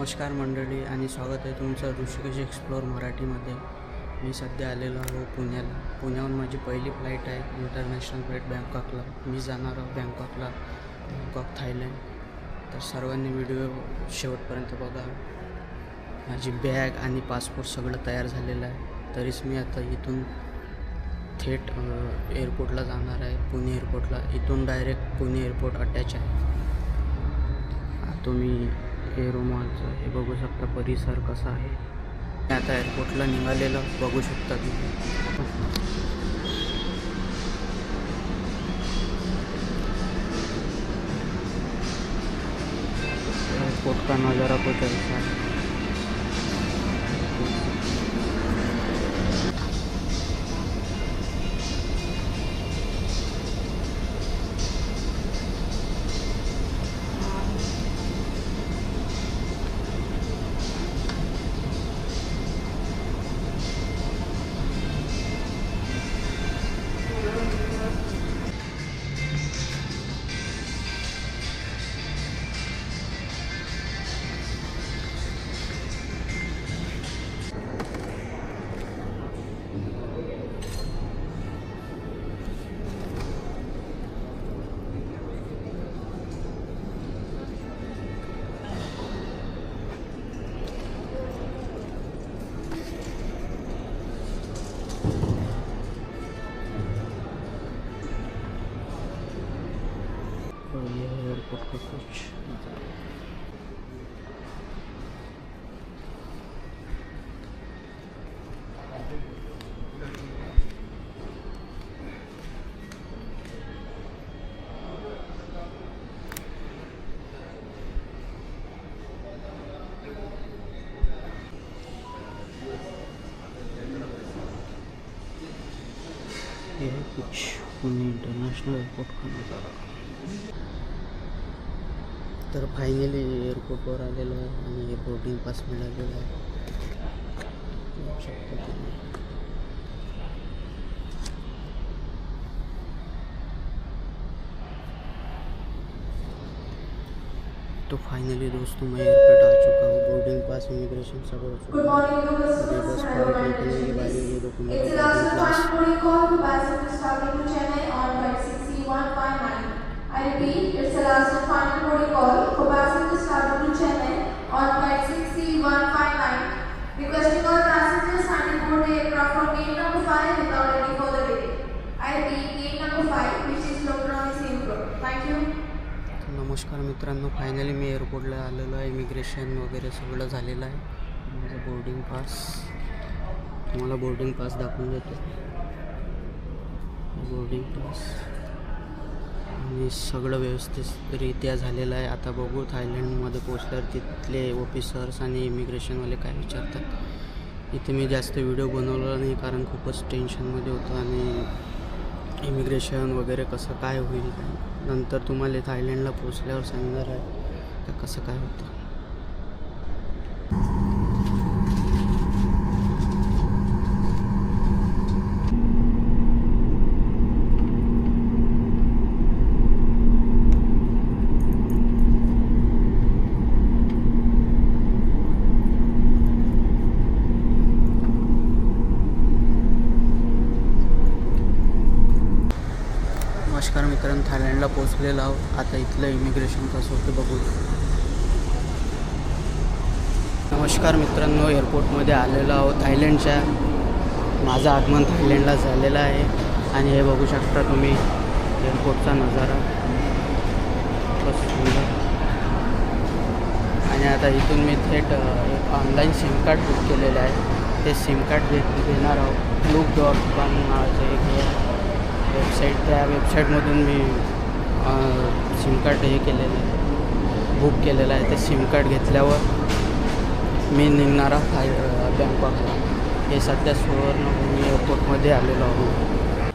नमस्कार मंडळी आणि स्वागत आहे तुमचं ऋषिकेश एक्सप्लोर मराठीमध्ये. मी सध्या आलेलो आहो पुण्याला. पुण्याहून माझी पहिली फ्लाईट आहे इंटरनॅशनल फ्लाईट बँकॉकला. मी जाणार आहो बँकॉकला, बँकॉक थायलंड. तर सर्वांनी व्हिडिओ शेवटपर्यंत बघा. माझी बॅग आणि पासपोर्ट सगळं तयार झालेलं आहे. तरीच मी आता इथून थेट एअरपोर्टला जाणार आहे, पुणे एअरपोर्टला. इथून डायरेक्ट पुणे एअरपोर्ट अटॅच आहे. तुम्ही एरो मॉलचं हे बघू शकता, परिसर कसा आहे. आता एअरपोर्टला निघालेलं बघू शकता तुम्ही. एअरपोर्ट का नज़ारा कुछ ऐसा है. ये है एयरपोर्ट का कुछ नज़ारा. ये है कुछ पुणे इंटरनॅशनल एअरपोर्ट का नज़ारा. तर फायनली एअरपोर्टवर आलेलो आहे आणि हे बोर्डिंग पास मिळालेलं आहे. बघू शकता तुम्ही. तो फाइनली दोस्तों मैं एयरपोर्ट आ चुका हूँ. बोर्डिंग पास, इमिग्रेशन सब हो चुका है. अभी बस फ्लाइट निकलने के बाद ये document boarding pass. I repeat, it's the last and final boarding call for passengers traveling to Chennai on flight 6159. Requesting all passengers kindly board the aircraft from gate number 5 without any further delay. I repeat, gate number 5, which is located on the same floor. Thank you. नमस्कार मित्रांनो, finally मी एअरपोर्टला आलेलो आहे. Immigration वगैरे सगळं झालेलं आहे. माझं बोर्डिंग पास, तुम्हाला बोर्डिंग पास दाखवून देतो. बोर्डिंग पास आणि सगळं व्यवस्थितरित्या झालेलं आहे. आता बघू थायलंडमध्ये पोचल्यावर तिथले ऑफिसर्स आणि इमिग्रेशनवाले काय विचारतात. इथे मी जास्त व्हिडिओ बनवला नाही कारण खूपच टेन्शनमध्ये होतं आणि इमिग्रेशन वगैरे कसं काय होईल नंतर तुम्हाला थायलंडला पोचल्यावर सांगणार आहे तर कसं काय होतं. नमस्कार मित्रांनो, थायलंडला पोचलेलो आहोत. आता इथलं इमिग्रेशन कसं होतं बघू. नमस्कार मित्रांनो, एअरपोर्टमध्ये आलेलो आहोत थायलंडच्या. माझं आगमन थायलंडला झालेलं आहे आणि हे बघू शकता तुम्ही एअरपोर्टचा नजारा खूपच सुंदर. आणि आता इथून मी थेट एक ऑनलाईन सिम कार्ड बुक केलेलं आहे. ते सिम कार्ड घेणार आहोत. Klook.com नावाचं एक वेबसाईट. त्या वेबसाईटमधून मी सिम कार्ड हे केलेलं आहे, बुक केलेलं आहे. ते सिम कार्ड घेतल्यावर मी निघणारा बँकॉकला. हे सध्या सुवर्णभूमी एअरपोर्टमध्ये आलेलो आहोत.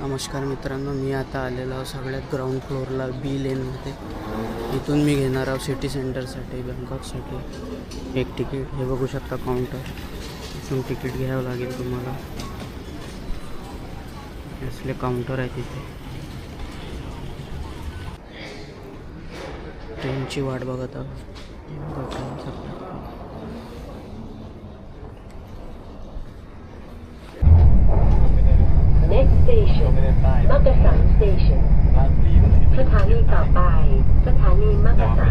नमस्कार मित्रांनो, मी आता आलेलो आहोत सगळ्यात ग्राउंड फ्लोअरला बी लेनमध्ये. इथून मी घेणार आहोत सिटी सेंटरसाठी, बँकॉकसाठी एक तिकीट. हे बघू शकता काउंटर. इथून तिकीट घ्यावं लागेल तुम्हाला. असले काउंटर आहे तिथे. ट्रेनची वाट बघत आहोत. Next station มักกะสัน Station สถานีต่อไปสถานีมักกะสัน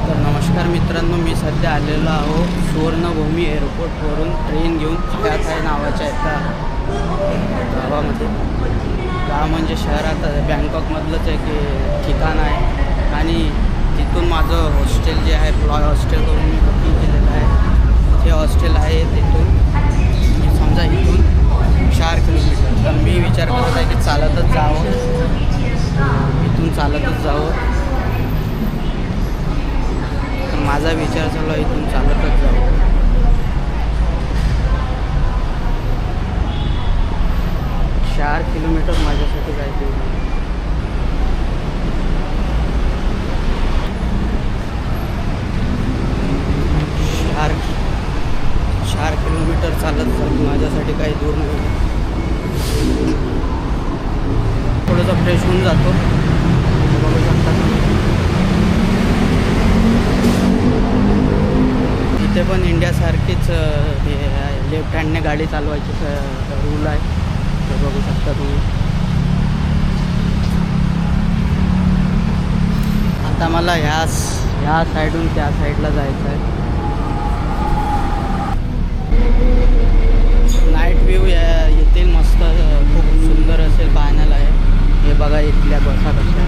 तर नमस्कार मित्रांनो, मी सध्या आलेलो आहो सुवर्णभूमी एअरपोर्टवरून ट्रेन घेऊन खयाथाय नावाच्या एका गावामध्ये. गाव म्हणजे शहरात बँकॉकमधलंच एक ठिकाण आहे आणि तिथून माझं हॉस्टेल जे आहे फ्लॉय हॉस्टेल करून मी बुकिंग केलेलं आहे. हे हॉस्टेल आहे तिथून समजा इथून 4 किलोमीटर. तर मी विचार करत आहे की चालतच जावं, इथून चालतच जावं. तर माझा विचार चालू आहे इथून चालतच जावं. चार किलोमीटर माझ्यासाठी जायचं. 4 किलोमीटर चालत माझ्यासाठी काही दूर नाही. थोडंसं फ्रेश होऊन जातो. बघू शकता इथे पण इंडियासारखीच हे लेफ्ट हँडने गाडी चालवायची रूल आहे. ते बघू शकता तुम्ही. आता मला ह्या साईडून त्या साईडला जायचं आहे. नाईट व्ह्यू येथील मस्त खूप सुंदर असेल पाहण्याला आहे. हे बघा इथल्या बसा कशा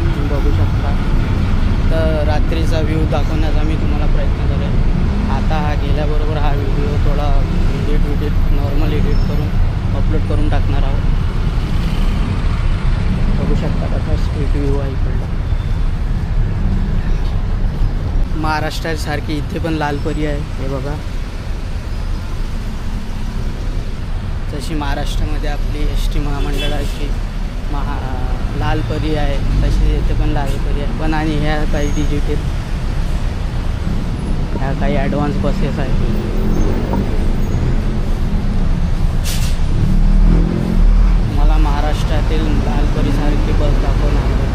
तुम्ही बघू शकता. तर रात्रीचा व्ह्यू दाखवण्याचा मी तुम्हाला प्रयत्न करेन. आता हा गेल्याबरोबर हा व्हिडिओ थोडा नॉर्मल एडिट करून अपलोड करून टाकणार आहोत. बघू शकता कसा स्ट्रीट व्ह्यू आहे इकडला. महाराष्ट्रासारखी इथे पण लालपरी आहे. हे बघा जशी महाराष्ट्रामध्ये आपली एस.टी. महामंडळाची लालपरी आहे तशी इथे पण लालपरी आहे. पण आणि ह्या काही डिजिटल ह्या काही ॲडव्हान्स बसेस आहेत. मला महाराष्ट्रातील लालपरीसारखी बस दाखवणार आहे.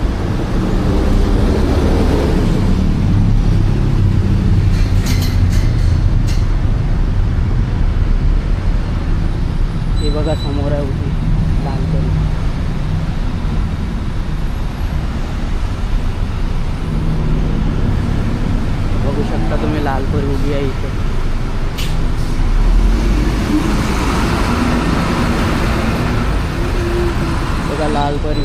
हे बघा समोर आहे उभी लालपरी. बघू शकता तुम्ही लालपरी उभी आहे इथे. बघा लालपरी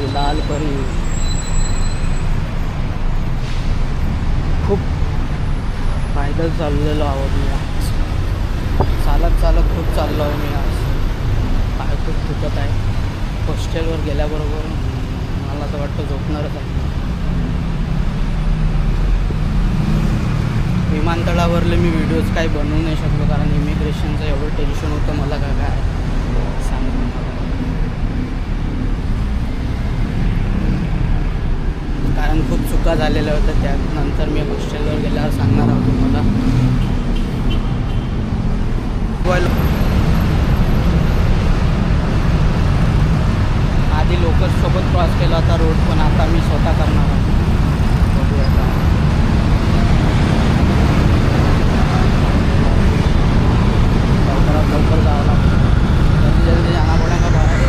खूप फायदा चाललेलो आहोत मी आज. चालत खूप चाललो आहे मी आज. पाय खूप दुखत आहे. हॉस्टेलवर गेल्याबरोबर मला तर वाटतं झोपणारच आहे. विमानतळावरले मी व्हिडिओज काही बनवू नाही शकलो कारण इमिग्रेशनचं एवढं टेन्शन होतं मला. काय सांगू कारण खूप चुका झालेल्या होत्या. त्यानंतर मी हॉस्टेलवर गेल्यावर सांगणार आहोत तुम्हाला. आधी लोकलसोबत क्रॉस केला होता रोड, पण आता मी स्वतः करणार आहे. बघूया लवकर जावं लागतं. जल्दी जाना पडेगा बाहेर.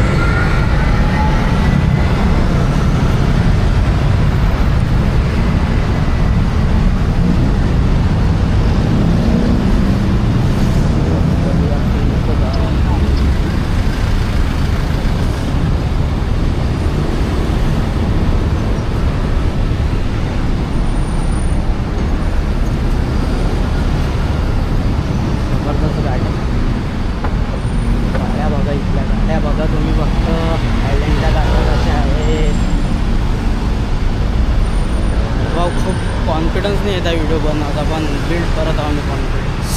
कॉन्फिडन्स नाही येता व्हिडिओ बनवता, पण बिल्ड करत आहो मी कॉन्फिडन्स.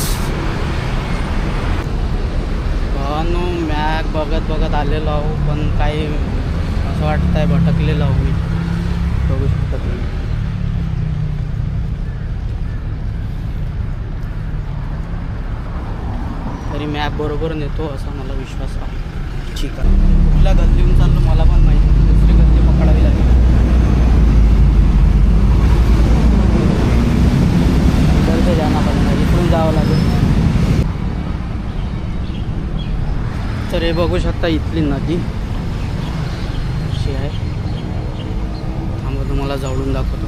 मॅप बघत बघत आलेलो आहो, पण काही असं वाटतं आहे भटकलेलो आहो मी. बघू शकता तुम्ही. तरी मॅप बरोबर नेतो असा मला विश्वास आहे. ठीक आहे, कुठल्या गल्लीहून चाललो मला पण माहिती नाही, दुसरी गल्ली पकडावी लागेल. इकडे जाणं पडणार, इकडून जावं लागेल. तर हे बघू शकता इथली नदी अशी आहे. थांबा तुम्हाला जवळून दाखवतो.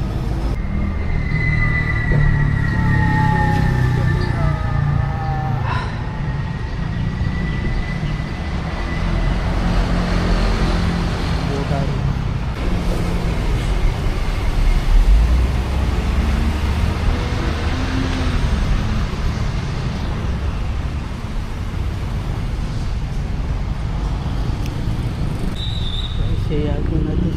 नदी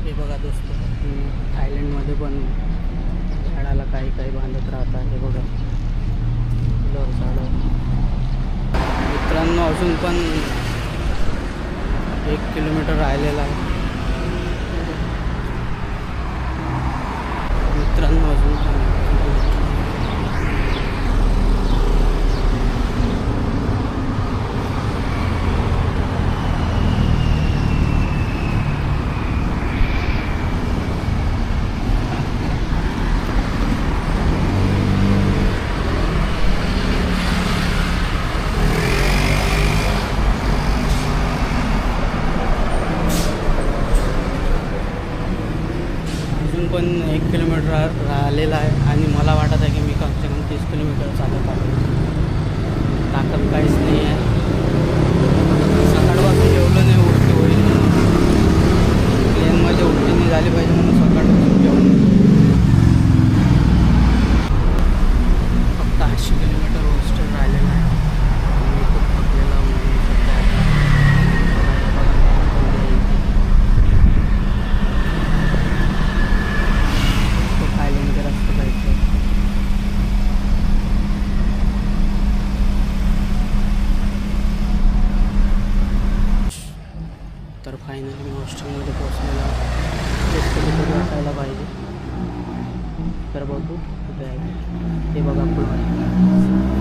हे बघा दोस्त, थायलंडमध्ये पण झाडाला काही काही बांधत राहतात. हे बघा फुलं झाडं. मित्रांनो अजून पण 1 किलोमीटर राहिलेला आहे. मित्रांनो अजून पण पण 1 किलोमीटर राहिलेला आहे आणि मला वाटत आहे की मी कम से कम 30 किलोमीटर चालत आहे. ताकद काहीच नाही आहे. सकाळपासून जेवलं नाही, उलटी होईल. प्लेनमध्ये उलटी नाही झाली पाहिजे म्हणून सकाळपासून जेवण. फक्त 800 किलोमीटर हॉस्टेल राहिलेलं आहे. मी खूप थकलेला म्हणून तर फायनली मी हॉस्टेलमध्ये पोहोचलेला. तेच कधीतरी असायला पाहिजे. तर बघू कुठे आहे ते. बघा पुढे